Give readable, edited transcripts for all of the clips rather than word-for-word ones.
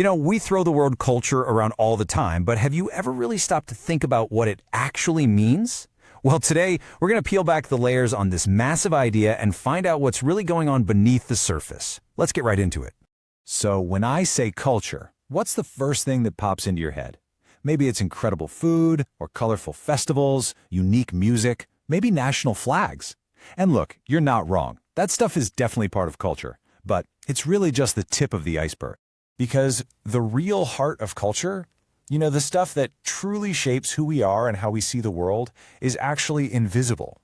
We throw the word culture around all the time, but have you ever really stopped to think about what it actually means? Well, today, we're going to peel back the layers on this massive idea and find out what's really going on beneath the surface. Let's get right into it. So, when I say culture, what's the first thing that pops into your head? Maybe it's incredible food, or colorful festivals, unique music, maybe national flags. And look, you're not wrong. That stuff is definitely part of culture, but it's really just the tip of the iceberg. Because the real heart of culture, the stuff that truly shapes who we are and how we see the world, is actually invisible.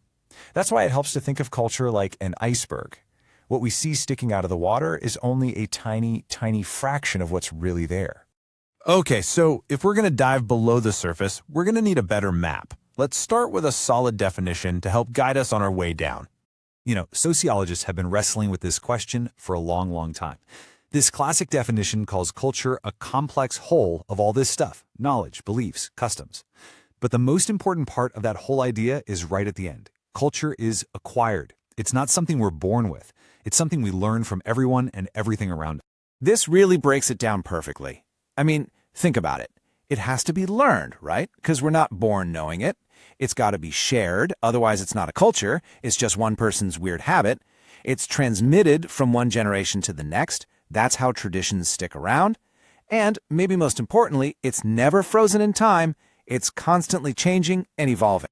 That's why it helps to think of culture like an iceberg. What we see sticking out of the water is only a tiny, tiny fraction of what's really there. Okay, so if we're going to dive below the surface, we're going to need a better map. Let's start with a solid definition to help guide us on our way down. Sociologists have been wrestling with this question for a long, long time. This classic definition calls culture a complex whole of all this stuff: knowledge, beliefs, customs. But the most important part of that whole idea is right at the end. Culture is acquired. It's not something we're born with. It's something we learn from everyone and everything around us. This really breaks it down perfectly. Think about it. It has to be learned, right? Because we're not born knowing it. It's got to be shared, otherwise it's not a culture. It's just one person's weird habit. It's transmitted from one generation to the next. That's how traditions stick around. And, maybe most importantly, it's never frozen in time. It's constantly changing and evolving.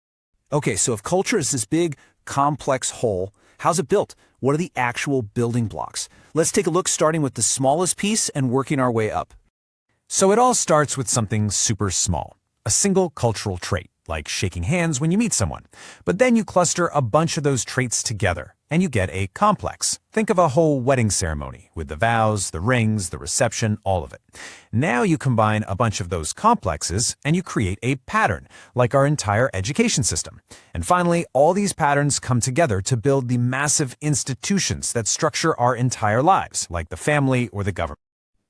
Okay, so if culture is this big, complex whole, how's it built? What are the actual building blocks? Let's take a look starting with the smallest piece and working our way up. So it all starts with something super small, a single cultural trait, like shaking hands when you meet someone. But then you cluster a bunch of those traits together, and you get a complex. Think of a whole wedding ceremony, with the vows, the rings, the reception, all of it. Now you combine a bunch of those complexes, and you create a pattern, like our entire education system. And finally, all these patterns come together to build the massive institutions that structure our entire lives, like the family or the government.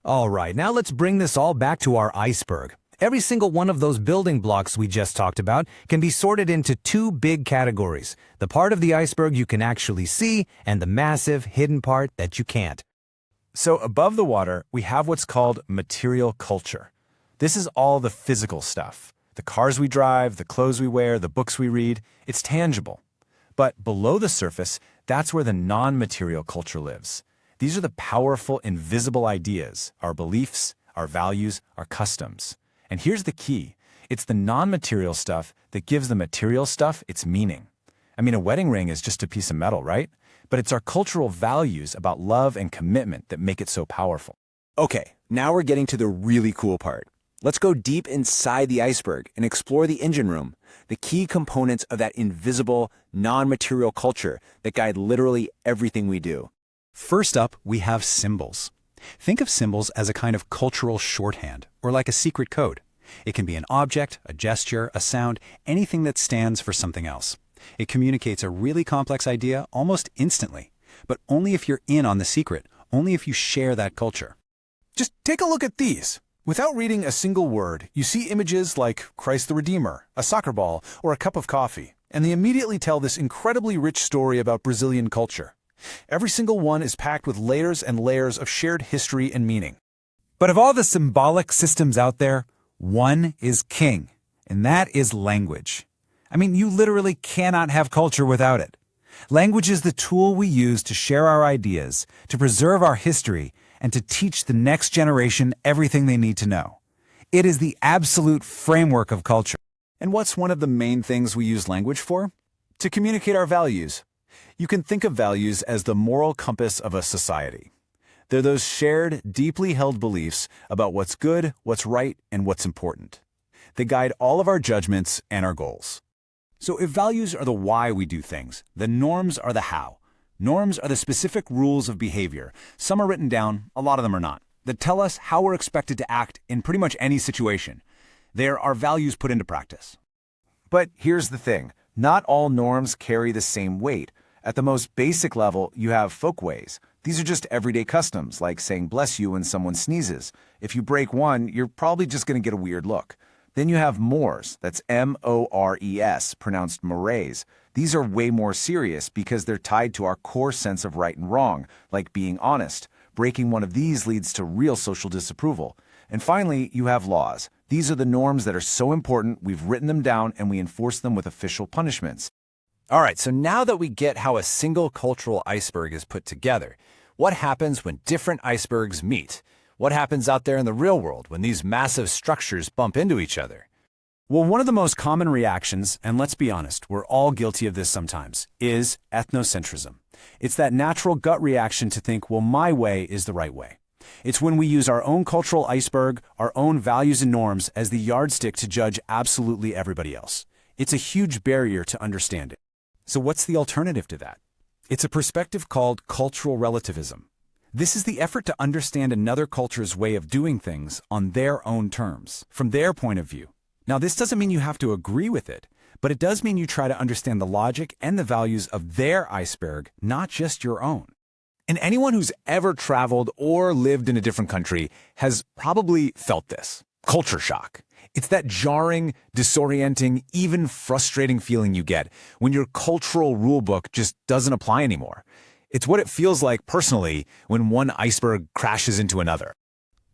All right, now let's bring this all back to our iceberg. Every single one of those building blocks we just talked about can be sorted into two big categories: the part of the iceberg you can actually see and the massive hidden part that you can't. So above the water, we have what's called material culture. This is all the physical stuff. The cars we drive, the clothes we wear, the books we read. It's tangible. But below the surface, that's where the non-material culture lives. These are the powerful, invisible ideas, our beliefs, our values, our customs. And here's the key. It's the non-material stuff that gives the material stuff its meaning. A wedding ring is just a piece of metal, right? But it's our cultural values about love and commitment that make it so powerful. Okay, now we're getting to the really cool part. Let's go deep inside the iceberg and explore the engine room, the key components of that invisible, non-material culture that guide literally everything we do. First up, we have symbols. Think of symbols as a kind of cultural shorthand, or like a secret code. It can be an object, a gesture, a sound, anything that stands for something else. It communicates a really complex idea almost instantly, but only if you're in on the secret, only if you share that culture. Just take a look at these. Without reading a single word, you see images like Christ the Redeemer, a soccer ball, or a cup of coffee, and they immediately tell this incredibly rich story about Brazilian culture. Every single one is packed with layers and layers of shared history and meaning. But of all the symbolic systems out there, one is king, and that is language. You literally cannot have culture without it. Language is the tool we use to share our ideas, to preserve our history, and to teach the next generation everything they need to know. It is the absolute framework of culture. And what's one of the main things we use language for? To communicate our values. You can think of values as the moral compass of a society. They're those shared, deeply held beliefs about what's good, what's right, and what's important. They guide all of our judgments and our goals. So if values are the why we do things, then norms are the how. Norms are the specific rules of behavior. Some are written down, a lot of them are not, that tell us how we're expected to act in pretty much any situation. They're our values put into practice. But here's the thing. Not all norms carry the same weight. At the most basic level, you have folkways. These are just everyday customs, like saying bless you when someone sneezes. If you break one, you're probably just going to get a weird look. Then you have mores, that's M-O-R-E-S, pronounced mores. These are way more serious because they're tied to our core sense of right and wrong, like being honest, Breaking one of these leads to real social disapproval. And finally, you have laws. These are the norms that are so important, we've written them down and we enforce them with official punishments. All right, so now that we get how a single cultural iceberg is put together, what happens when different icebergs meet? What happens out there in the real world when these massive structures bump into each other? Well, one of the most common reactions, and let's be honest, we're all guilty of this sometimes, is ethnocentrism. It's that natural gut reaction to think, well, my way is the right way. It's when we use our own cultural iceberg, our own values and norms as the yardstick to judge absolutely everybody else. It's a huge barrier to understanding. So what's the alternative to that? It's a perspective called cultural relativism. This is the effort to understand another culture's way of doing things on their own terms, from their point of view. Now, this doesn't mean you have to agree with it, but it does mean you try to understand the logic and the values of their iceberg, not just your own. And anyone who's ever traveled or lived in a different country has probably felt this. Culture shock. It's that jarring, disorienting, even frustrating feeling you get when your cultural rulebook just doesn't apply anymore. It's what it feels like personally when one iceberg crashes into another.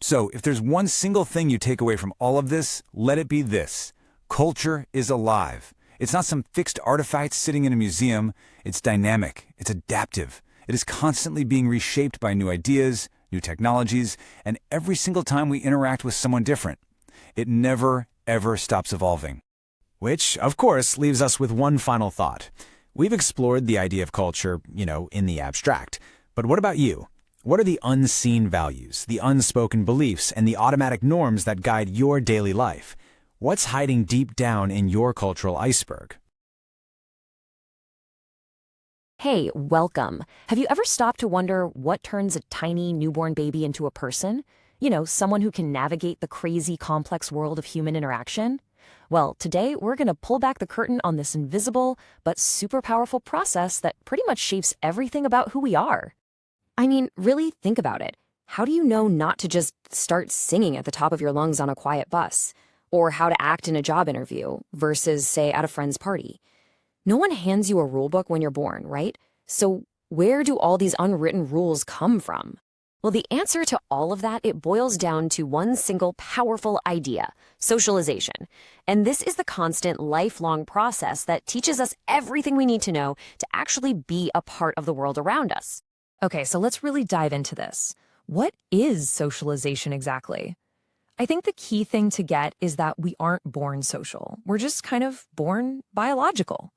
So if there's one single thing you take away from all of this, let it be this. Culture is alive. It's not some fixed artifact sitting in a museum. It's dynamic. It's adaptive. It is constantly being reshaped by new ideas, new technologies, and every single time we interact with someone different. It never, ever stops evolving. Which, of course, leaves us with one final thought. We've explored the idea of culture, in the abstract. But what about you? What are the unseen values, the unspoken beliefs, and the automatic norms that guide your daily life? What's hiding deep down in your cultural iceberg? Hey, welcome. Have you ever stopped to wonder what turns a tiny newborn baby into a person? Someone who can navigate the crazy, complex world of human interaction? Well, today we're going to pull back the curtain on this invisible but super powerful process that pretty much shapes everything about who we are. I mean, really think about it. How do you know not to just start singing at the top of your lungs on a quiet bus? Or how to act in a job interview versus, say, at a friend's party? No one hands you a rule book when you're born, right? So where do all these unwritten rules come from? Well, the answer to all of that, it boils down to one single powerful idea: socialization. And this is the constant, lifelong process that teaches us everything we need to know to actually be a part of the world around us. Okay, so let's really dive into this. What is socialization exactly? I think the key thing to get is that we aren't born social. We're just kind of born biological.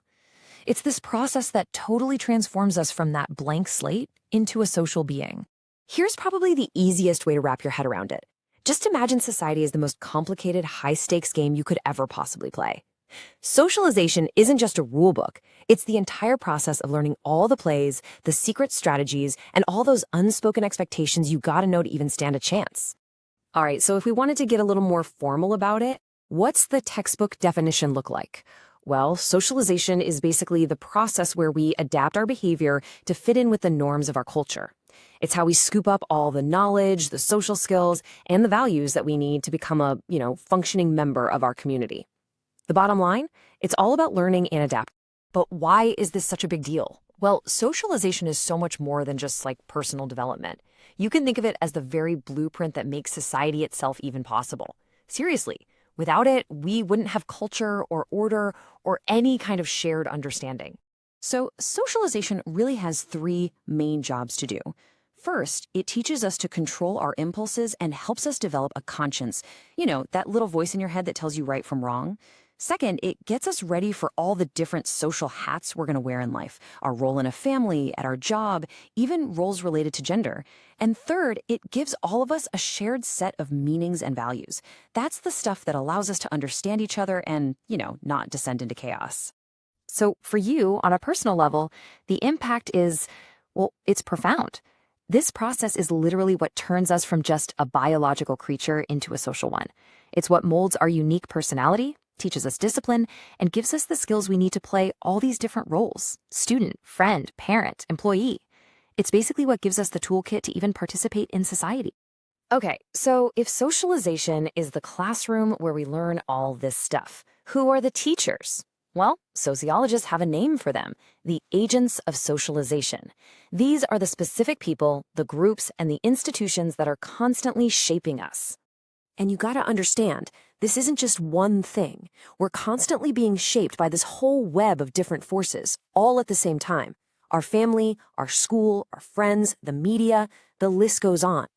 It's this process that totally transforms us from that blank slate into a social being. Here's probably the easiest way to wrap your head around it. Just imagine society as the most complicated, high-stakes game you could ever possibly play. Socialization isn't just a rule book. It's the entire process of learning all the plays, the secret strategies, and all those unspoken expectations you gotta know to even stand a chance. All right, so if we wanted to get a little more formal about it, what's the textbook definition look like? Well, socialization is basically the process where we adapt our behavior to fit in with the norms of our culture. It's how we scoop up all the knowledge, the social skills, and the values that we need to become a, functioning member of our community. The bottom line, it's all about learning and adapting. But why is this such a big deal? Well, socialization is so much more than just like personal development. You can think of it as the very blueprint that makes society itself even possible. Seriously, without it, we wouldn't have culture or order or any kind of shared understanding. So socialization really has three main jobs to do. First, it teaches us to control our impulses and helps us develop a conscience. That little voice in your head that tells you right from wrong. Second, it gets us ready for all the different social hats we're going to wear in life, our role in a family, at our job, even roles related to gender. And third, it gives all of us a shared set of meanings and values. That's the stuff that allows us to understand each other and, not descend into chaos. So for you, on a personal level, the impact is, it's profound. This process is literally what turns us from just a biological creature into a social one. It's what molds our unique personality, teaches us discipline, and gives us the skills we need to play all these different roles: student, friend, parent, employee. It's basically what gives us the toolkit to even participate in society. Okay, so if socialization is the classroom where we learn all this stuff, who are the teachers? Well, sociologists have a name for them, the agents of socialization. These are the specific people, the groups, and the institutions that are constantly shaping us. And you gotta understand, this isn't just one thing. We're constantly being shaped by this whole web of different forces, all at the same time. Our family, our school, our friends, the media, the list goes on.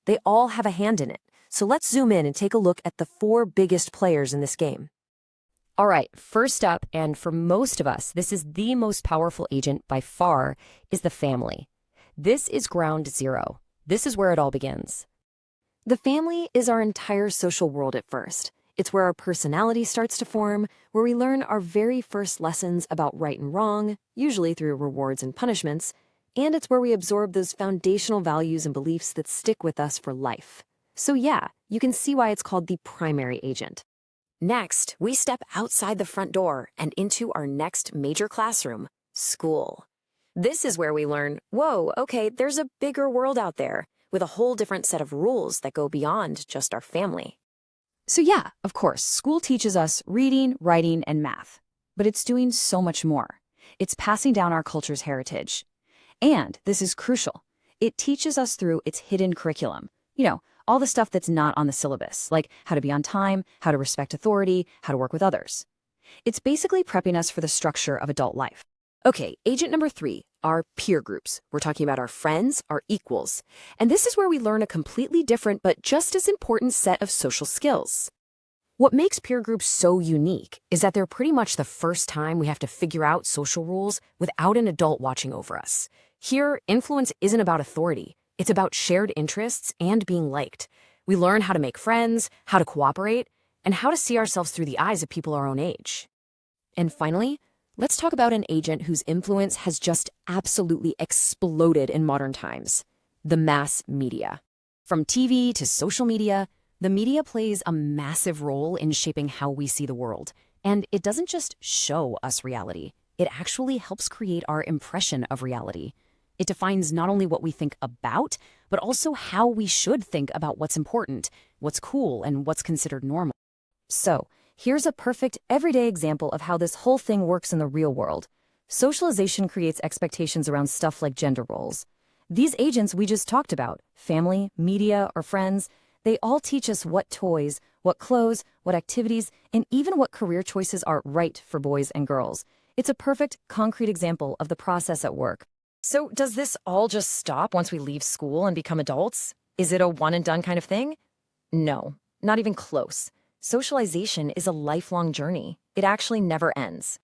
They all have a hand in it. So let's zoom in and take a look at the 4 biggest players in this game. All right, first up, and for most of us, this is the most powerful agent by far, is the family. This is ground zero. This is where it all begins. The family is our entire social world at first. It's where our personality starts to form, where we learn our very first lessons about right and wrong, usually through rewards and punishments, and it's where we absorb those foundational values and beliefs that stick with us for life. So yeah, you can see why it's called the primary agent. Next, we step outside the front door and into our next major classroom, school. This is where we learn, whoa, okay, there's a bigger world out there with a whole different set of rules that go beyond just our family. So yeah, of course, school teaches us reading, writing, and math. But it's doing so much more. It's passing down our culture's heritage. And this is crucial. It teaches us through its hidden curriculum. All the stuff that's not on the syllabus, like how to be on time, how to respect authority, how to work with others. It's basically prepping us for the structure of adult life. Okay, agent number 3, our peer groups. We're talking about our friends, our equals. And this is where we learn a completely different but just as important set of social skills. What makes peer groups so unique is that they're pretty much the first time we have to figure out social rules without an adult watching over us. Here, influence isn't about authority. It's about shared interests and being liked. We learn how to make friends, how to cooperate, and how to see ourselves through the eyes of people our own age. And finally, let's talk about an agent whose influence has just absolutely exploded in modern times: the mass media. From TV to social media, the media plays a massive role in shaping how we see the world. And it doesn't just show us reality, it actually helps create our impression of reality. It defines not only what we think about, but also how we should think about what's important, what's cool, and what's considered normal. So, here's a perfect everyday example of how this whole thing works in the real world. Socialization creates expectations around stuff like gender roles. These agents we just talked about, family, media, or friends, they all teach us what toys, what clothes, what activities, and even what career choices are right for boys and girls. It's a perfect, concrete example of the process at work. So does this all just stop once we leave school and become adults? Is it a one-and-done kind of thing? No, not even close. Socialization is a lifelong journey. It actually never ends.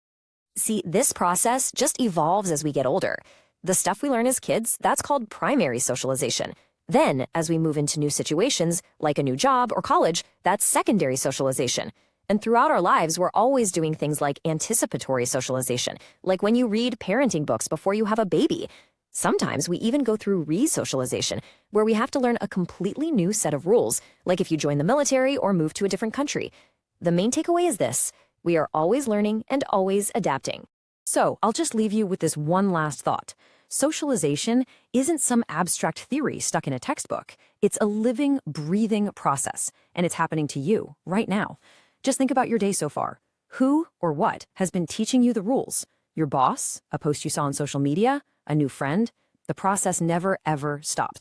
See, this process just evolves as we get older. The stuff we learn as kids, that's called primary socialization. Then, as we move into new situations, like a new job or college, that's secondary socialization. And throughout our lives, we're always doing things like anticipatory socialization, like when you read parenting books before you have a baby. Sometimes we even go through re-socialization, where we have to learn a completely new set of rules, like if you join the military or move to a different country. The main takeaway is this: we are always learning and always adapting. So I'll just leave you with this one last thought. Socialization isn't some abstract theory stuck in a textbook. It's a living, breathing process, and it's happening to you right now. Just think about your day so far. Who or what has been teaching you the rules? Your boss? A post you saw on social media? A new friend? The process never, ever stops.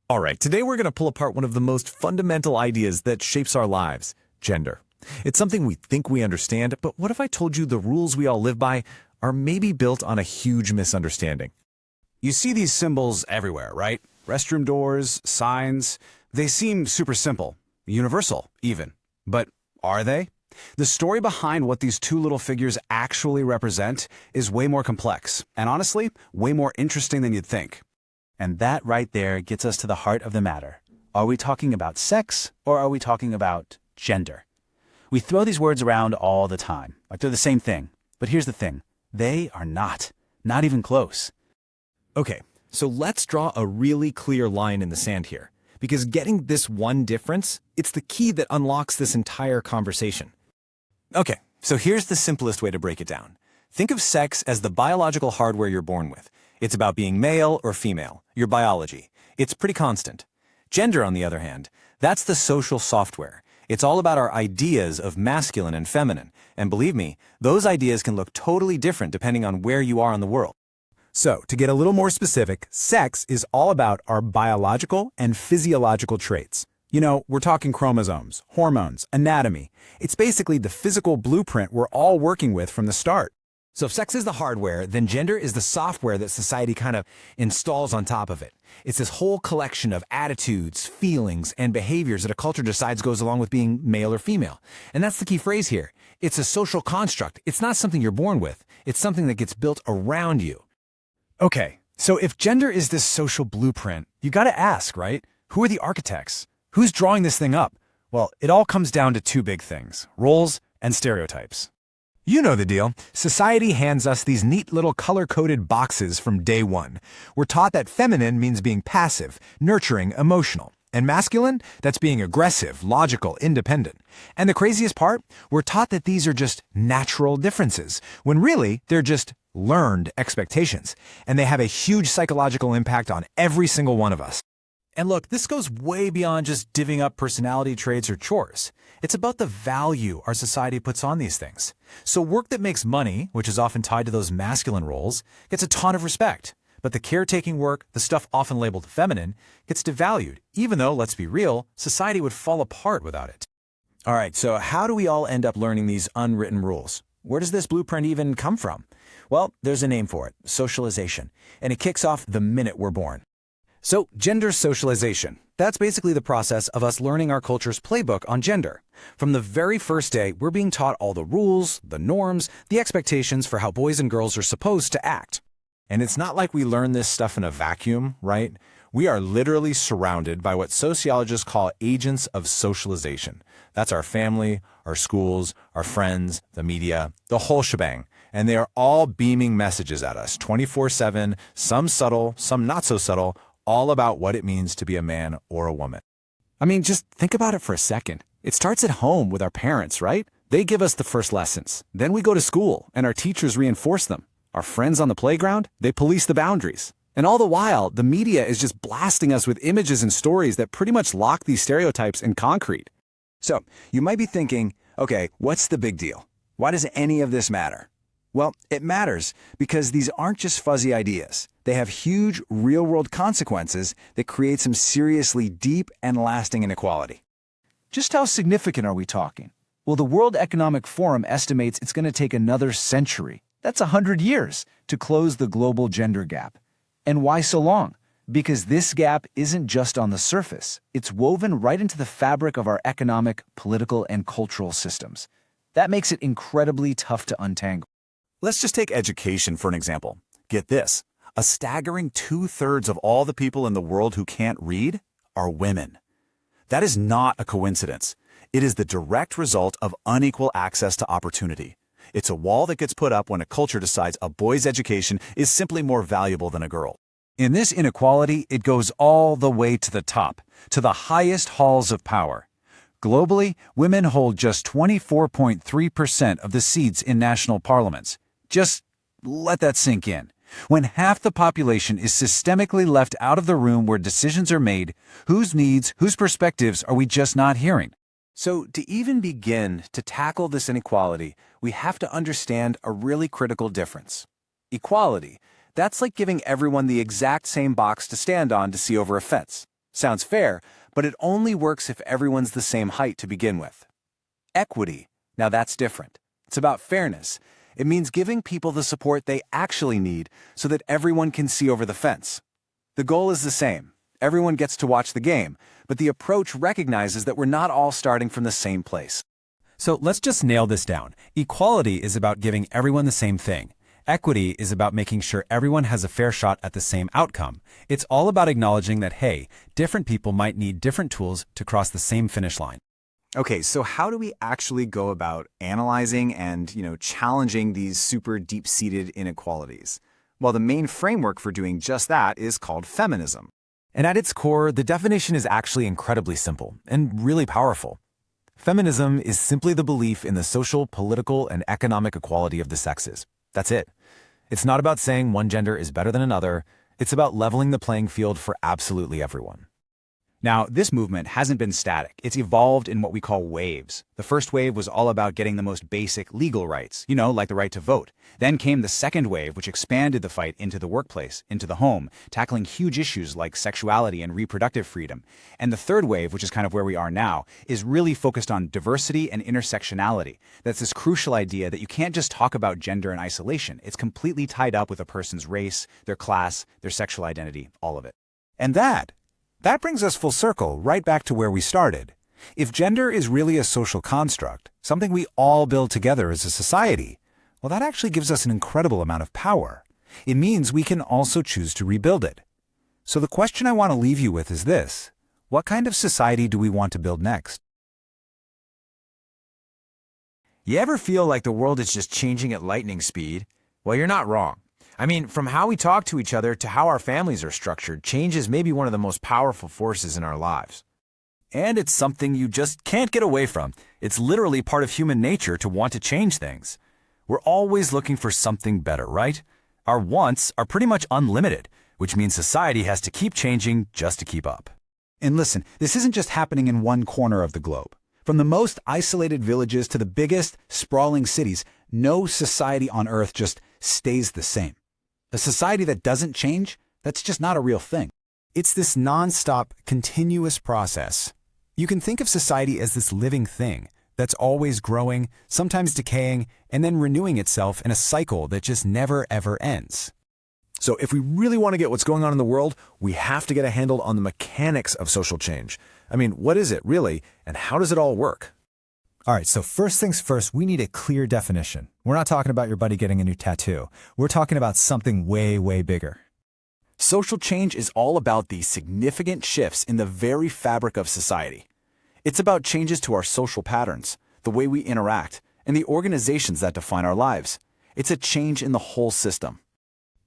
All right, today we're going to pull apart one of the most fundamental ideas that shapes our lives: gender. It's something we think we understand, but what if I told you the rules we all live by are maybe built on a huge misunderstanding? You see these symbols everywhere, right? Restroom doors, signs. They seem super simple, universal even. But are they? The story behind what these two little figures actually represent is way more complex, and honestly, way more interesting than you'd think. And that right there gets us to the heart of the matter. Are we talking about sex, or are we talking about gender? We throw these words around all the time, like they're the same thing. But here's the thing: they are not. Not even close. Okay, so let's draw a really clear line in the sand here, because getting this one difference, it's the key that unlocks this entire conversation. Okay, so here's the simplest way to break it down. Think of sex as the biological hardware you're born with. It's about being male or female, your biology. It's pretty constant. Gender, on the other hand, that's the social software. It's all about our ideas of masculine and feminine. And believe me, those ideas can look totally different depending on where you are in the world. So, to get a little more specific, sex is all about our biological and physiological traits. You know, we're talking chromosomes, hormones, anatomy. It's basically the physical blueprint we're all working with from the start. So if sex is the hardware, then gender is the software that society kind of installs on top of it. It's this whole collection of attitudes, feelings, and behaviors that a culture decides goes along with being male or female. And that's the key phrase here. It's a social construct. It's not something you're born with. It's something that gets built around you. Okay, so if gender is this social blueprint, you gotta ask, right? Who are the architects? Who's drawing this thing up? Well, it all comes down to two big things: roles and stereotypes. You know the deal. Society hands us these neat little color-coded boxes from day one. We're taught that feminine means being passive, nurturing, emotional. And masculine, that's being aggressive, logical, independent. And the craziest part, we're taught that these are just natural differences, when really they're just learned expectations. And they have a huge psychological impact on every single one of us. And look, this goes way beyond just divvying up personality traits or chores. It's about the value our society puts on these things. So work that makes money, which is often tied to those masculine roles, gets a ton of respect. But the caretaking work, the stuff often labeled feminine, gets devalued, even though, let's be real, society would fall apart without it. All right, so how do we all end up learning these unwritten rules? Where does this blueprint even come from? Well, there's a name for it: socialization. And it kicks off the minute we're born. So, gender socialization. That's basically the process of us learning our culture's playbook on gender. From the very first day, we're being taught all the rules, the norms, the expectations for how boys and girls are supposed to act. And it's not like we learn this stuff in a vacuum, right? We are literally surrounded by what sociologists call agents of socialization. That's our family, our schools, our friends, the media, the whole shebang. And they are all beaming messages at us 24/7, some subtle, some not so subtle, all about what it means to be a man or a woman. I mean, just think about it for a second. It starts at home with our parents, right? They give us the first lessons. Then we go to school, and our teachers reinforce them. Our friends on the playground, they police the boundaries. And all the while, the media is just blasting us with images and stories that pretty much lock these stereotypes in concrete. So, you might be thinking, okay, what's the big deal? Why does any of this matter? Well, it matters because these aren't just fuzzy ideas. They have huge, real-world consequences that create some seriously deep and lasting inequality. Just how significant are we talking? Well, the World Economic Forum estimates it's going to take another century. That's 100 years to close the global gender gap. And why so long? Because this gap isn't just on the surface. It's woven right into the fabric of our economic, political, and cultural systems. That makes it incredibly tough to untangle. Let's just take education for an example. Get this. A staggering 2/3 of all the people in the world who can't read are women. That is not a coincidence. It is the direct result of unequal access to opportunity. It's a wall that gets put up when a culture decides a boy's education is simply more valuable than a girl. In this inequality, it goes all the way to the top, to the highest halls of power. Globally, women hold just 24.3% of the seats in national parliaments. Just let that sink in. When half the population is systemically left out of the room where decisions are made, whose needs, whose perspectives are we just not hearing? So to even begin to tackle this inequality, we have to understand a really critical difference. Equality, that's like giving everyone the exact same box to stand on to see over a fence. Sounds fair, but it only works if everyone's the same height to begin with. Equity, now that's different. It's about fairness. It means giving people the support they actually need so that everyone can see over the fence. The goal is the same. Everyone gets to watch the game, but the approach recognizes that we're not all starting from the same place. So let's just nail this down. Equality is about giving everyone the same thing. Equity is about making sure everyone has a fair shot at the same outcome. It's all about acknowledging that, hey, different people might need different tools to cross the same finish line. Okay, so how do we actually go about analyzing and, challenging these super deep-seated inequalities? Well, the main framework for doing just that is called feminism. And at its core, the definition is actually incredibly simple and really powerful. Feminism is simply the belief in the social, political, and economic equality of the sexes. That's it. It's not about saying one gender is better than another. It's about leveling the playing field for absolutely everyone. Now, this movement hasn't been static. It's evolved in what we call waves. The first wave was all about getting the most basic legal rights, like the right to vote. Then came the second wave, which expanded the fight into the workplace, into the home, tackling huge issues like sexuality and reproductive freedom. And the third wave, which is kind of where we are now, is really focused on diversity and intersectionality. That's this crucial idea that you can't just talk about gender in isolation. It's completely tied up with a person's race, their class, their sexual identity, all of it. And that brings us full circle, right back to where we started. If gender is really a social construct, something we all build together as a society, well, that actually gives us an incredible amount of power. It means we can also choose to rebuild it. So the question I want to leave you with is this: what kind of society do we want to build next? You ever feel like the world is just changing at lightning speed? Well, you're not wrong. I mean, from how we talk to each other to how our families are structured, change is maybe one of the most powerful forces in our lives. And it's something you just can't get away from. It's literally part of human nature to want to change things. We're always looking for something better, right? Our wants are pretty much unlimited, which means society has to keep changing just to keep up. And listen, this isn't just happening in one corner of the globe. From the most isolated villages to the biggest, sprawling cities, no society on Earth just stays the same. A society that doesn't change, that's just not a real thing. It's this non-stop, continuous process. You can think of society as this living thing that's always growing, sometimes decaying, and then renewing itself in a cycle that just never ever ends. So if we really want to get what's going on in the world, we have to get a handle on the mechanics of social change. I mean, what is it really, and how does it all work? All right, so first things first, we need a clear definition. We're not talking about your buddy getting a new tattoo. We're talking about something way, way bigger. Social change is all about the significant shifts in the very fabric of society. It's about changes to our social patterns, the way we interact, and the organizations that define our lives. It's a change in the whole system.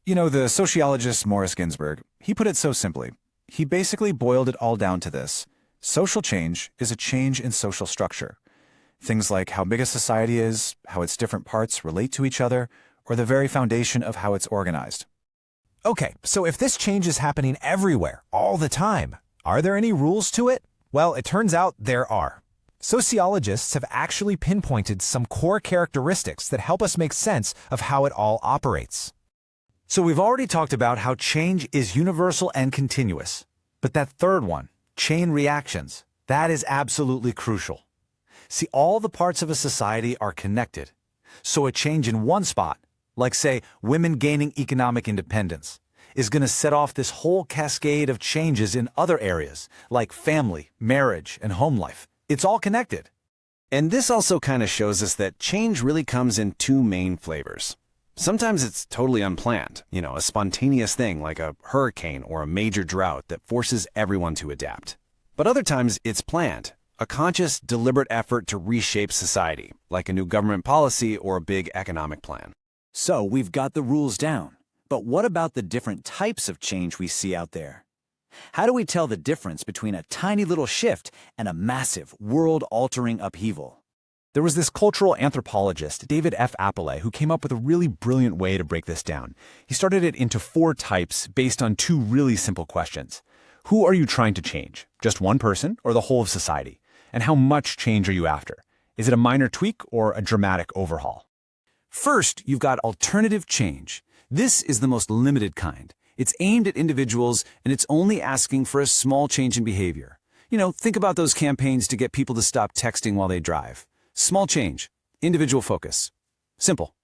The sociologist Morris Ginsburg, he put it so simply. He basically boiled it all down to this: social change is a change in social structure. Things like how big a society is, how its different parts relate to each other, or the very foundation of how it's organized. Okay, so if this change is happening everywhere, all the time, are there any rules to it? Well, it turns out there are. Sociologists have actually pinpointed some core characteristics that help us make sense of how it all operates. So we've already talked about how change is universal and continuous. But that third one, chain reactions, that is absolutely crucial. See, all the parts of a society are connected. So a change in one spot, like say women gaining economic independence, is going to set off this whole cascade of changes in other areas, like family, marriage, and home life. It's all connected. And this also kind of shows us that change really comes in two main flavors. Sometimes it's totally unplanned, a spontaneous thing like a hurricane or a major drought that forces everyone to adapt. But other times it's planned, a conscious, deliberate effort to reshape society, like a new government policy or a big economic plan. So we've got the rules down. But what about the different types of change we see out there? How do we tell the difference between a tiny little shift and a massive, world-altering upheaval? There was this cultural anthropologist, David F. Apple, who came up with a really brilliant way to break this down. He started it into 4 types based on 2 really simple questions. Who are you trying to change? Just one person or the whole of society? And how much change are you after? Is it a minor tweak or a dramatic overhaul? First, you've got alternative change. This is the most limited kind. It's aimed at individuals, and it's only asking for a small change in behavior. Think about those campaigns to get people to stop texting while they drive. Small change, individual focus. Simple.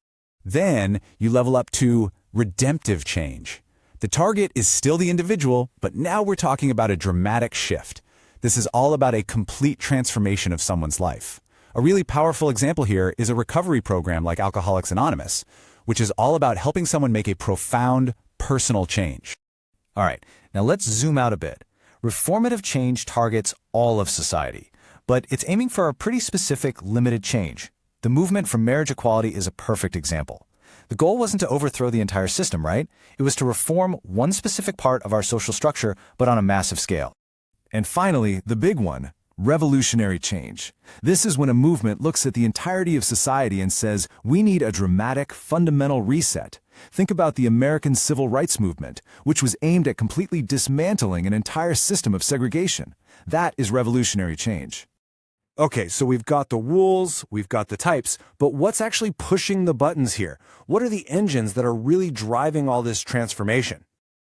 Then you level up to redemptive change. The target is still the individual, but now we're talking about a dramatic shift. This is all about a complete transformation of someone's life. A really powerful example here is a recovery program like Alcoholics Anonymous, which is all about helping someone make a profound, personal change. All right, now let's zoom out a bit. Reformative change targets all of society, but it's aiming for a pretty specific, limited change. The movement for marriage equality is a perfect example. The goal wasn't to overthrow the entire system, right? It was to reform one specific part of our social structure, but on a massive scale. And finally, the big one, revolutionary change. This is when a movement looks at the entirety of society and says, we need a dramatic, fundamental reset. Think about the American Civil Rights Movement, which was aimed at completely dismantling an entire system of segregation. That is revolutionary change. Okay, so we've got the rules, we've got the types, but what's actually pushing the buttons here? What are the engines that are really driving all this transformation?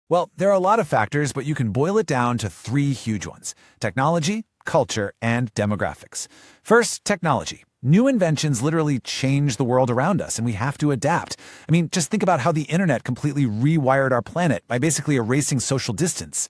Well, there are a lot of factors, but you can boil it down to three huge ones: technology, culture, and demographics. First, technology. New inventions literally change the world around us, and we have to adapt. I mean, just think about how the internet completely rewired our planet by basically erasing social distance.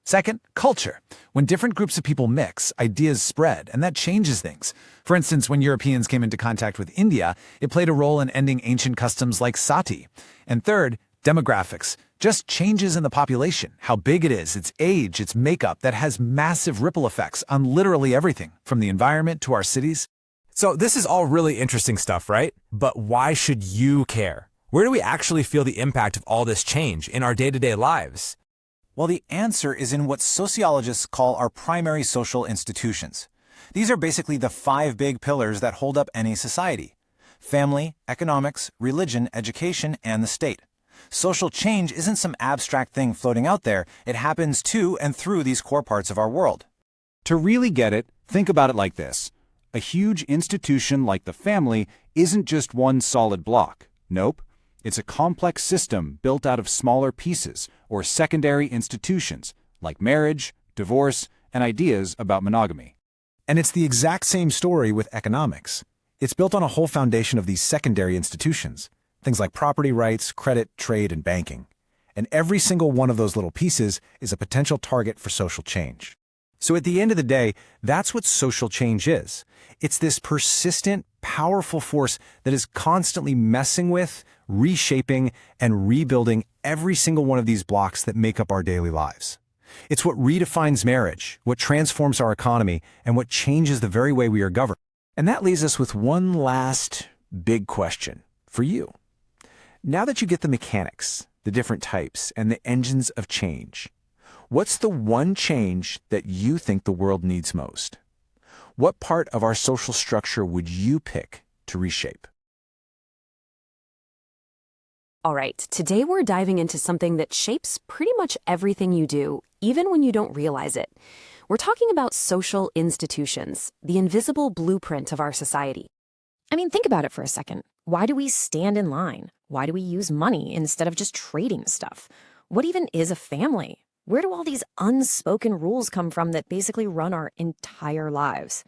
Second, culture. When different groups of people mix, ideas spread, and that changes things. For instance, when Europeans came into contact with India, it played a role in ending ancient customs like sati. And third, demographics. Just changes in the population, how big it is, its age, its makeup, that has massive ripple effects on literally everything, from the environment to our cities. So this is all really interesting stuff, right? But why should you care? Where do we actually feel the impact of all this change in our day-to-day lives? Well, the answer is in what sociologists call our primary social institutions. These are basically the 5 big pillars that hold up any society: family, economics, religion, education, and the state. Social change isn't some abstract thing floating out there. It happens to and through these core parts of our world. To really get it, think about it like this. A huge institution like the family isn't just one solid block. Nope. It's a complex system built out of smaller pieces or secondary institutions like marriage, divorce, and ideas about monogamy. And it's the exact same story with economics. It's built on a whole foundation of these secondary institutions, things like property rights, credit, trade, and banking. And every single one of those little pieces is a potential target for social change. So at the end of the day, that's what social change is. It's this persistent, powerful force that is constantly messing with, reshaping, and rebuilding every single one of these blocks that make up our daily lives. It's what redefines marriage, what transforms our economy, and what changes the very way we are governed. And that leaves us with one last big question for you. Now that you get the mechanics, the different types, and the engines of change, what's the one change that you think the world needs most? What part of our social structure would you pick to reshape? All right, today we're diving into something that shapes pretty much everything you do, even when you don't realize it. We're talking about social institutions, the invisible blueprint of our society. I mean, think about it for a second. Why do we stand in line? Why do we use money instead of just trading stuff? What even is a family? Where do all these unspoken rules come from that basically run our entire lives?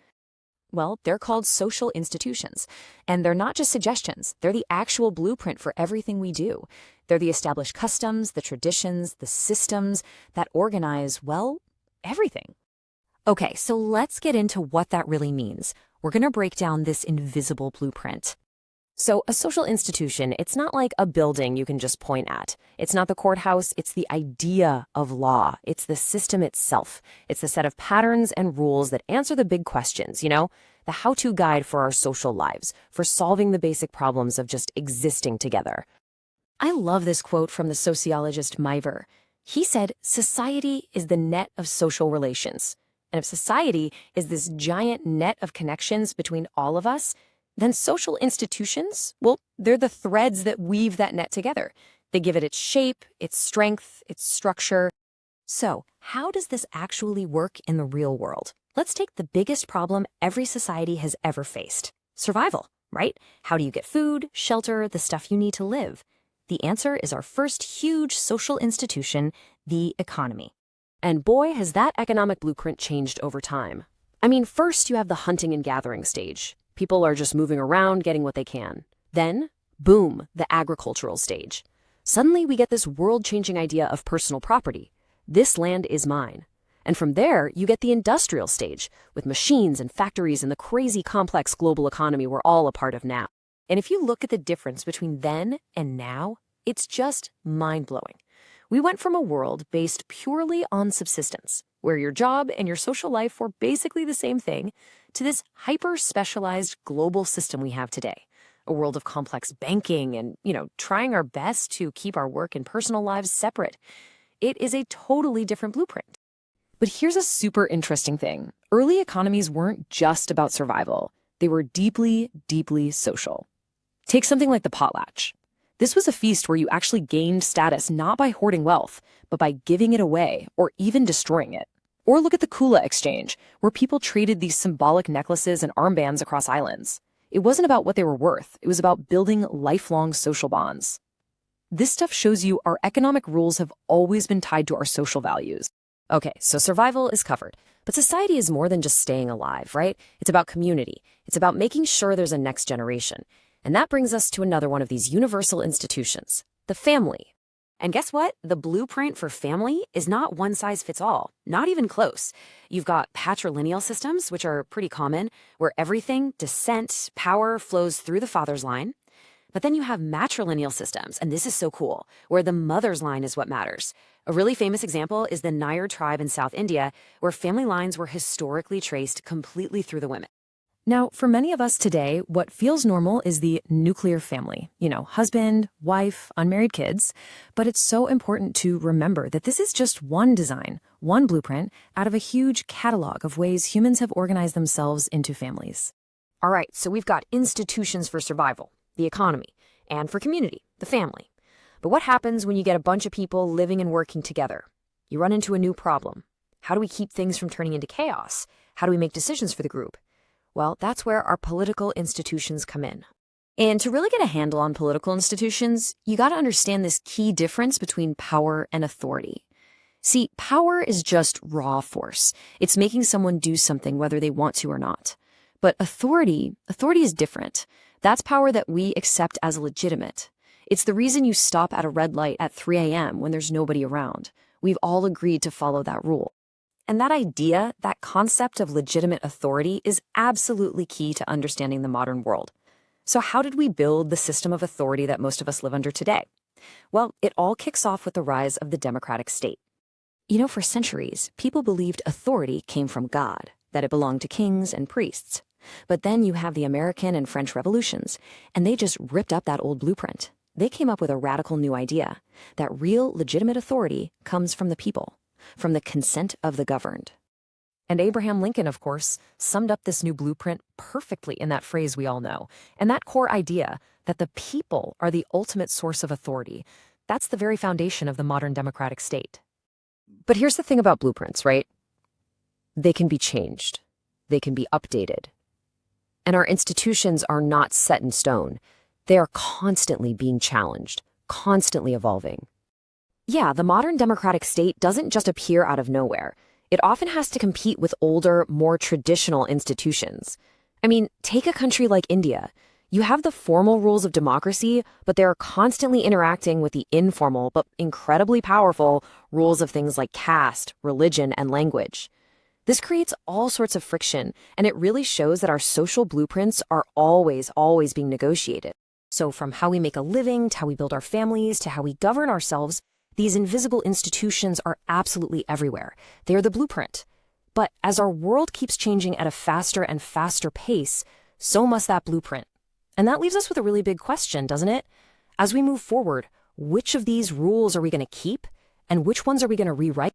Well, they're called social institutions, and they're not just suggestions. They're the actual blueprint for everything we do. They're the established customs, the traditions, the systems that organize, well, everything. Okay, so let's get into what that really means. We're going to break down this invisible blueprint. So a social institution, it's not like a building you can just point at. It's not the courthouse, it's the idea of law. It's the system itself. It's the set of patterns and rules that answer the big questions, the how-to guide for our social lives, for solving the basic problems of just existing together. I love this quote from the sociologist Miver. He said, "Society is the net of social relations." And if society is this giant net of connections between all of us, then social institutions, well, they're the threads that weave that net together. They give it its shape, its strength, its structure. So, how does this actually work in the real world? Let's take the biggest problem every society has ever faced. Survival, right? How do you get food, shelter, the stuff you need to live? The answer is our first huge social institution, the economy. And boy, has that economic blueprint changed over time. I mean, first you have the hunting and gathering stage. People are just moving around, getting what they can. Then, boom, the agricultural stage. Suddenly we get this world-changing idea of personal property. This land is mine. And from there, you get the industrial stage, with machines and factories and the crazy complex global economy we're all a part of now. And if you look at the difference between then and now, it's just mind-blowing. We went from a world based purely on subsistence, where your job and your social life were basically the same thing, to this hyper-specialized global system we have today. A world of complex banking and, trying our best to keep our work and personal lives separate. It is a totally different blueprint. But here's a super interesting thing. Early economies weren't just about survival. They were deeply, deeply social. Take something like the potlatch. This was a feast where you actually gained status not by hoarding wealth, but by giving it away or even destroying it. Or look at the Kula exchange, where people traded these symbolic necklaces and armbands across islands. It wasn't about what they were worth, it was about building lifelong social bonds. This stuff shows you our economic rules have always been tied to our social values. Okay, so survival is covered. But society is more than just staying alive, right? It's about community. It's about making sure there's a next generation. And that brings us to another one of these universal institutions, the family. And guess what? The blueprint for family is not one size fits all, not even close. You've got patrilineal systems, which are pretty common, where everything, descent, power flows through the father's line. But then you have matrilineal systems, and this is so cool, where the mother's line is what matters. A really famous example is the Nayar tribe in South India, where family lines were historically traced completely through the women. Now, for many of us today, what feels normal is the nuclear family, husband, wife, unmarried kids. But it's so important to remember that this is just one design, one blueprint, out of a huge catalog of ways humans have organized themselves into families. All right, so we've got institutions for survival, the economy, and for community, the family. But what happens when you get a bunch of people living and working together? You run into a new problem. How do we keep things from turning into chaos? How do we make decisions for the group? Well, that's where our political institutions come in. And to really get a handle on political institutions, you got to understand this key difference between power and authority. See, power is just raw force. It's making someone do something whether they want to or not. But authority is different. That's power that we accept as legitimate. It's the reason you stop at a red light at 3 a.m. when there's nobody around. We've all agreed to follow that rule. And that idea, that concept of legitimate authority, is absolutely key to understanding the modern world. So how did we build the system of authority that most of us live under today? Well, it all kicks off with the rise of the democratic state. For centuries, people believed authority came from God, that it belonged to kings and priests. But then you have the American and French revolutions, and they just ripped up that old blueprint. They came up with a radical new idea, that real legitimate authority comes from the people, from the consent of the governed. And Abraham Lincoln, of course, summed up this new blueprint perfectly in that phrase we all know. And that core idea that the people are the ultimate source of authority, that's the very foundation of the modern democratic state. But here's the thing about blueprints, right? They can be changed. They can be updated. And our institutions are not set in stone. They are constantly being challenged, constantly evolving. Yeah, the modern democratic state doesn't just appear out of nowhere. It often has to compete with older, more traditional institutions. I mean, take a country like India. You have the formal rules of democracy, but they're constantly interacting with the informal but incredibly powerful rules of things like caste, religion, and language. This creates all sorts of friction, and it really shows that our social blueprints are always being negotiated. So from how we make a living, to how we build our families, to how we govern ourselves, these invisible institutions are absolutely everywhere. They are the blueprint. But as our world keeps changing at a faster and faster pace, so must that blueprint. And that leaves us with a really big question, doesn't it? As we move forward, which of these rules are we going to keep, and which ones are we going to rewrite?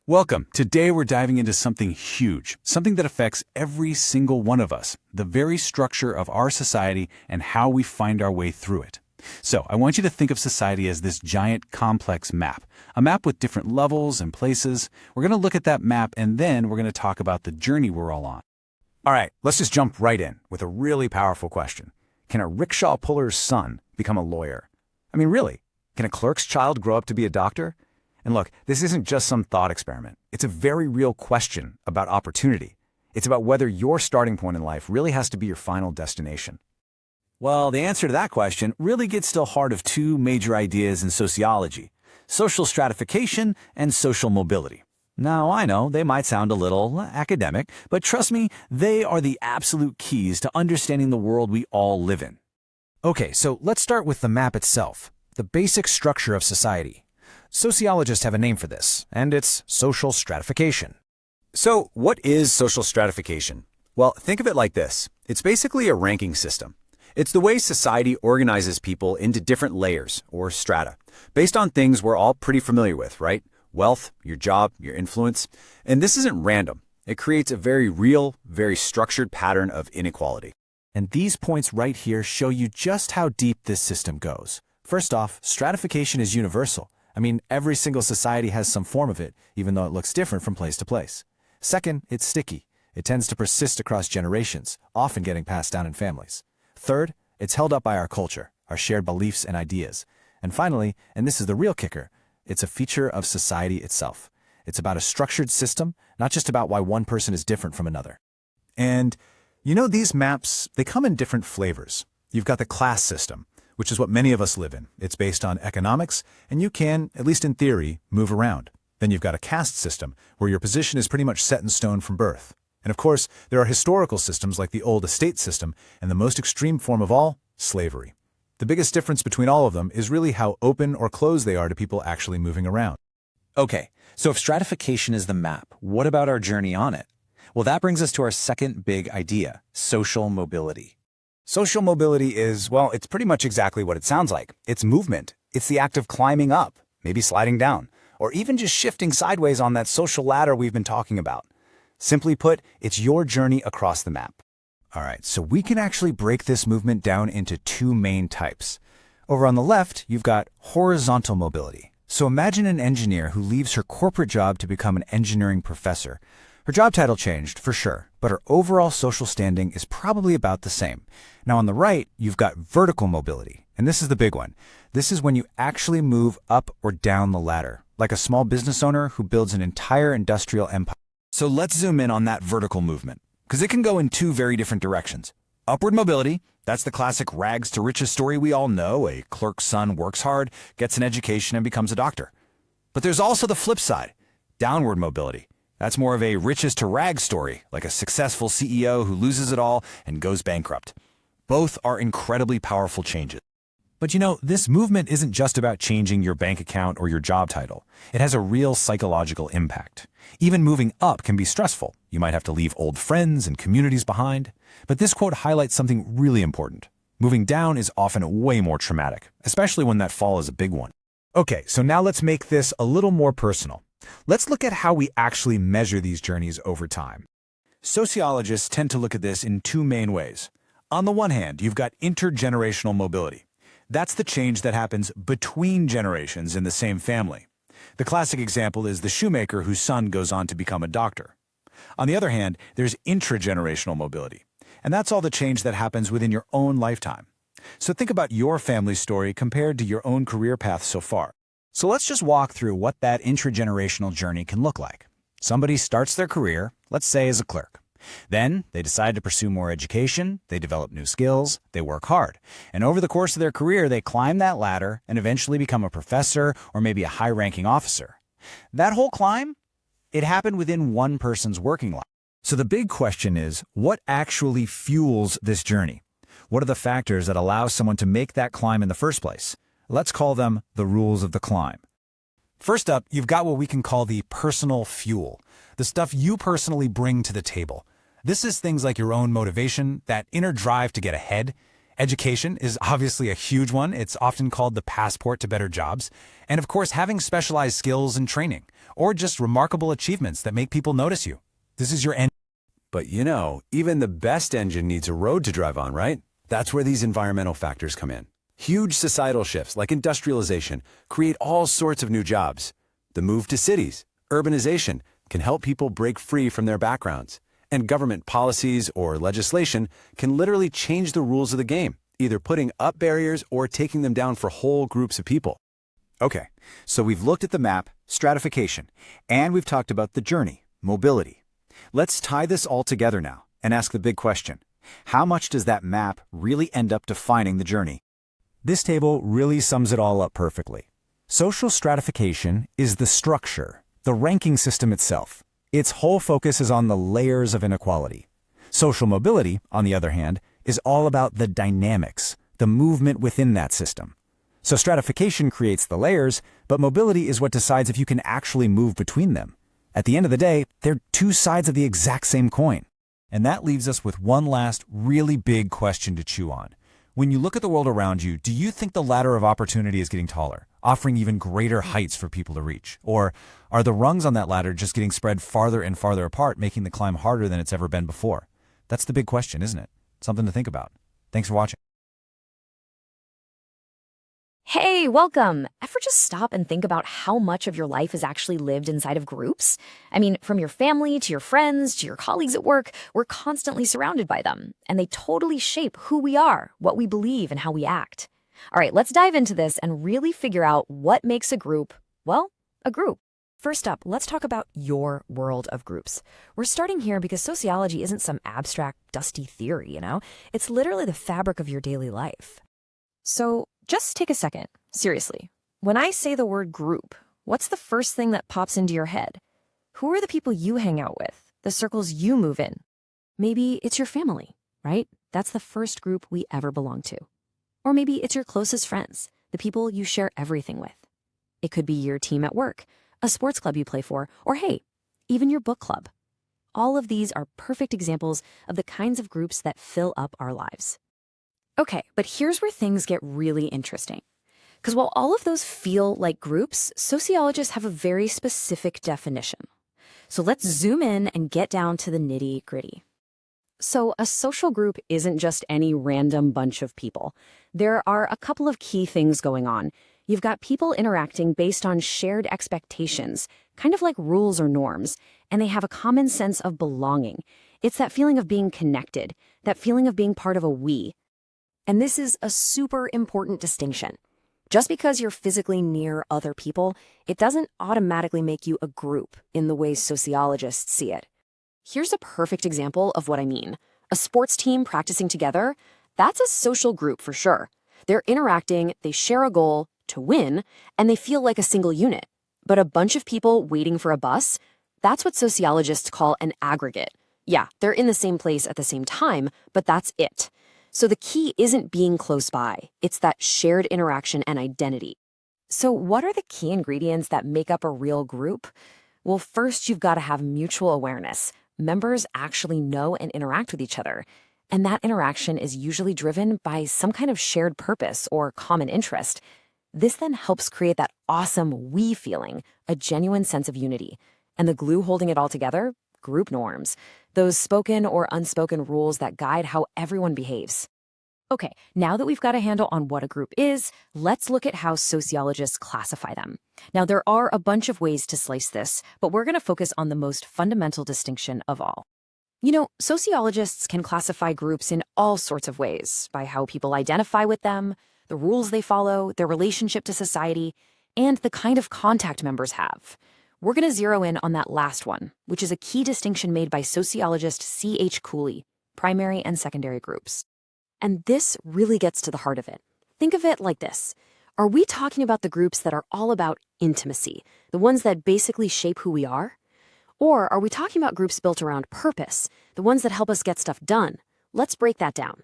Welcome. Today we're diving into something huge, something that affects every single one of us, the very structure of our society and how we find our way through it. So I want you to think of society as this giant, complex map, a map with different levels and places. We're going to look at that map, and then we're going to talk about the journey we're all on. All right, let's just jump right in with a really powerful question. Can a rickshaw puller's son become a lawyer? I mean, really, can a clerk's child grow up to be a doctor? And look, this isn't just some thought experiment. It's a very real question about opportunity. It's about whether your starting point in life really has to be your final destination. Well, the answer to that question really gets to the heart of two major ideas in sociology: social stratification and social mobility. Now, I know they might sound a little academic, but trust me, they are the absolute keys to understanding the world we all live in. Okay, so let's start with the map itself, the basic structure of society. Sociologists have a name for this, and it's social stratification. So, what is social stratification? Well, think of it like this. It's basically a ranking system. It's the way society organizes people into different layers, or strata, based on things we're all pretty familiar with, right? Wealth, your job, your influence. And this isn't random. It creates a very real, very structured pattern of inequality. And these points right here show you just how deep this system goes. First off, stratification is universal. I mean, every single society has some form of it, even though it looks different from place to place. Second, it's sticky. It tends to persist across generations, often getting passed down in families. Third, it's held up by our culture, our shared beliefs and ideas. And finally, and this is the real kicker, it's a feature of society itself. It's about a structured system, not just about why one person is different from another. And you know, these maps, they come in different flavors. You've got the class system, which is what many of us live in. It's based on economics, and you can, at least in theory, move around. Then you've got a caste system, where your position is pretty much set in stone from birth. And of course, there are historical systems like the old estate system, and the most extreme form of all, slavery. The biggest difference between all of them is really how open or closed they are to people actually moving around. Okay, so if stratification is the map, what about our journey on it? Well, that brings us to our second big idea, social mobility. Social mobility is, well, it's pretty much exactly what it sounds like. It's movement. It's the act of climbing up, maybe sliding down, or even just shifting sideways on that social ladder we've been talking about. Simply put, it's your journey across the map. All right, so we can actually break this movement down into two main types. Over on the left, you've got horizontal mobility. So imagine an engineer who leaves her corporate job to become an engineering professor. Her job title changed, for sure, but her overall social standing is probably about the same. Now on the right, you've got vertical mobility, and this is the big one. This is when you actually move up or down the ladder, like a small business owner who builds an entire industrial empire. So let's zoom in on that vertical movement, because it can go in two very different directions. Upward mobility, that's the classic rags to riches story we all know. A clerk's son works hard, gets an education, and becomes a doctor. But there's also the flip side, downward mobility. That's more of a riches to rags story, like a successful CEO who loses it all and goes bankrupt. Both are incredibly powerful changes. But you know, this movement isn't just about changing your bank account or your job title. It has a real psychological impact. Even moving up can be stressful. You might have to leave old friends and communities behind. But this quote highlights something really important. Moving down is often way more traumatic, especially when that fall is a big one. Okay, so now let's make this a little more personal. Let's look at how we actually measure these journeys over time. Sociologists tend to look at this in two main ways. On the one hand, you've got intergenerational mobility. That's the change that happens between generations in the same family. The classic example is the shoemaker whose son goes on to become a doctor. On the other hand, there's intragenerational mobility, and that's all the change that happens within your own lifetime. So think about your family story compared to your own career path so far. So let's just walk through what that intragenerational journey can look like. Somebody starts their career, let's say as a clerk. Then they decide to pursue more education, they develop new skills, they work hard. And over the course of their career, they climb that ladder and eventually become a professor or maybe a high-ranking officer. That whole climb, it happened within one person's working life. So the big question is, what actually fuels this journey? What are the factors that allow someone to make that climb in the first place? Let's call them the rules of the climb. First up, you've got what we can call the personal fuel, the stuff you personally bring to the table. This is things like your own motivation, that inner drive to get ahead. Education is obviously a huge one. It's often called the passport to better jobs. And of course, having specialized skills and training, or just remarkable achievements that make people notice you. This is your end. But you know, even the best engine needs a road to drive on, right? That's where these environmental factors come in. Huge societal shifts like industrialization create all sorts of new jobs. The move to cities, urbanization, can help people break free from their backgrounds. And government policies or legislation can literally change the rules of the game, either putting up barriers or taking them down for whole groups of people. Okay, so we've looked at the map, stratification, and we've talked about the journey, mobility. Let's tie this all together now and ask the big question. How much does that map really end up defining the journey? This table really sums it all up perfectly. Social stratification is the structure, the ranking system itself. Its whole focus is on the layers of inequality. Social mobility, on the other hand, is all about the dynamics, the movement within that system. So stratification creates the layers, but mobility is what decides if you can actually move between them. At the end of the day, they're two sides of the exact same coin. And that leaves us with one last really big question to chew on. When you look at the world around you, do you think the ladder of opportunity is getting taller, offering even greater heights for people to reach? Or are the rungs on that ladder just getting spread farther and farther apart, making the climb harder than it's ever been before? That's the big question, isn't it? Something to think about. Thanks for watching. Hey, welcome! Ever just stop and think about how much of your life is actually lived inside of groups? I mean, from your family to your friends to your colleagues at work, we're constantly surrounded by them, and they totally shape who we are, what we believe, and how we act. All right, let's dive into this and really figure out what makes a group, well, a group. First up, let's talk about your world of groups. We're starting here because sociology isn't some abstract, dusty theory, It's literally the fabric of your daily life. So just take a second. Seriously. When I say the word group, what's the first thing that pops into your head? Who are the people you hang out with? The circles you move in? Maybe it's your family, right? That's the first group we ever belong to. Or maybe it's your closest friends, the people you share everything with. It could be your team at work, a sports club you play for, or hey, even your book club. All of these are perfect examples of the kinds of groups that fill up our lives. Okay, but here's where things get really interesting. Because while all of those feel like groups, sociologists have a very specific definition. So let's zoom in and get down to the nitty-gritty. So a social group isn't just any random bunch of people. There are a couple of key things going on. You've got people interacting based on shared expectations, kind of like rules or norms, and they have a common sense of belonging. It's that feeling of being connected, that feeling of being part of a we. And this is a super important distinction. Just because you're physically near other people, it doesn't automatically make you a group in the way sociologists see it. Here's a perfect example of what I mean. A sports team practicing together, that's a social group for sure. They're interacting, they share a goal to win, and they feel like a single unit. But a bunch of people waiting for a bus, that's what sociologists call an aggregate. Yeah, they're in the same place at the same time, but that's it. So the key isn't being close by, it's that shared interaction and identity. So what are the key ingredients that make up a real group? Well, first you've got to have mutual awareness. Members actually know and interact with each other. And that interaction is usually driven by some kind of shared purpose or common interest. This then helps create that awesome we feeling, a genuine sense of unity. And the glue holding it all together? Group norms. Those spoken or unspoken rules that guide how everyone behaves. Okay, now that we've got a handle on what a group is, let's look at how sociologists classify them. Now, there are a bunch of ways to slice this, but we're going to focus on the most fundamental distinction of all. Sociologists can classify groups in all sorts of ways, by how people identify with them, the rules they follow, their relationship to society, and the kind of contact members have. We're going to zero in on that last one, which is a key distinction made by sociologist C.H. Cooley, primary and secondary groups. And this really gets to the heart of it. Think of it like this. Are we talking about the groups that are all about intimacy, the ones that basically shape who we are? Or are we talking about groups built around purpose, the ones that help us get stuff done? Let's break that down.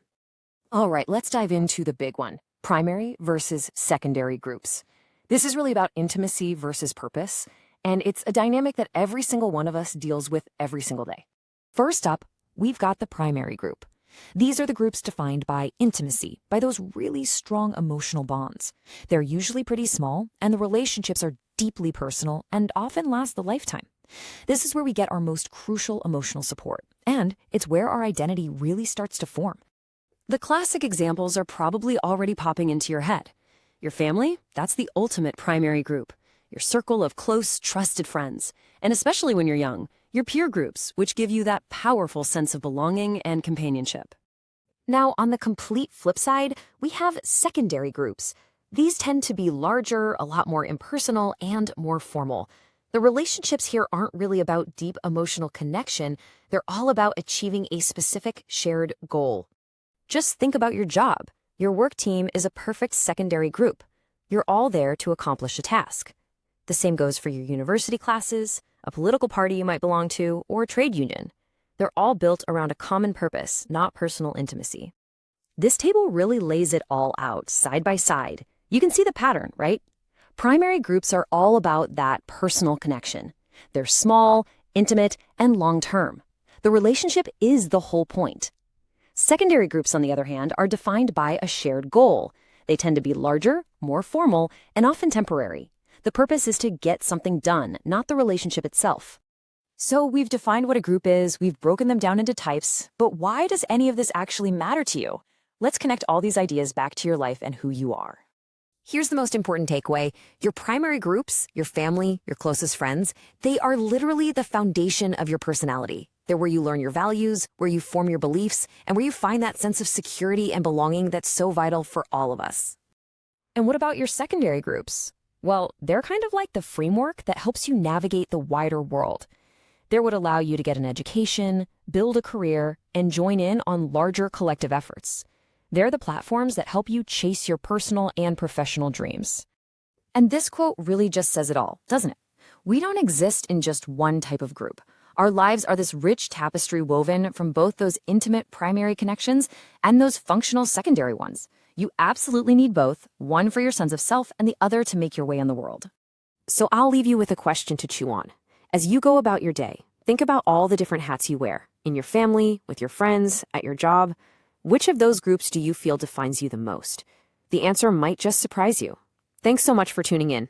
All right, let's dive into the big one, primary versus secondary groups. This is really about intimacy versus purpose, and it's a dynamic that every single one of us deals with every single day. First up, we've got the primary group. These are the groups defined by intimacy, by those really strong emotional bonds. They're usually pretty small, and the relationships are deeply personal and often last the lifetime. This is where we get our most crucial emotional support, and it's where our identity really starts to form. The classic examples are probably already popping into your head. Your family, that's the ultimate primary group. Your circle of close, trusted friends, and especially when you're young, your peer groups, which give you that powerful sense of belonging and companionship. Now, on the complete flip side, we have secondary groups. These tend to be larger, a lot more impersonal, and more formal. The relationships here aren't really about deep emotional connection. They're all about achieving a specific shared goal. Just think about your job. Your work team is a perfect secondary group. You're all there to accomplish a task. The same goes for your university classes, a political party you might belong to, or a trade union. They're all built around a common purpose, not personal intimacy. This table really lays it all out, side by side. You can see the pattern, right? Primary groups are all about that personal connection. They're small, intimate, and long-term. The relationship is the whole point. Secondary groups, on the other hand, are defined by a shared goal. They tend to be larger, more formal, and often temporary. The purpose is to get something done, not the relationship itself. So we've defined what a group is, we've broken them down into types, but why does any of this actually matter to you? Let's connect all these ideas back to your life and who you are. Here's the most important takeaway. Your primary groups, your family, your closest friends, they are literally the foundation of your personality. They're where you learn your values, where you form your beliefs, and where you find that sense of security and belonging that's so vital for all of us. And what about your secondary groups? Well, they're kind of like the framework that helps you navigate the wider world. They would allow you to get an education, build a career, and join in on larger collective efforts. They're the platforms that help you chase your personal and professional dreams. And this quote really just says it all, doesn't it? We don't exist in just one type of group. Our lives are this rich tapestry woven from both those intimate primary connections and those functional secondary ones. You absolutely need both, one for your sense of self and the other to make your way in the world. So I'll leave you with a question to chew on. As you go about your day, think about all the different hats you wear, in your family, with your friends, at your job. Which of those groups do you feel defines you the most? The answer might just surprise you. Thanks so much for tuning in.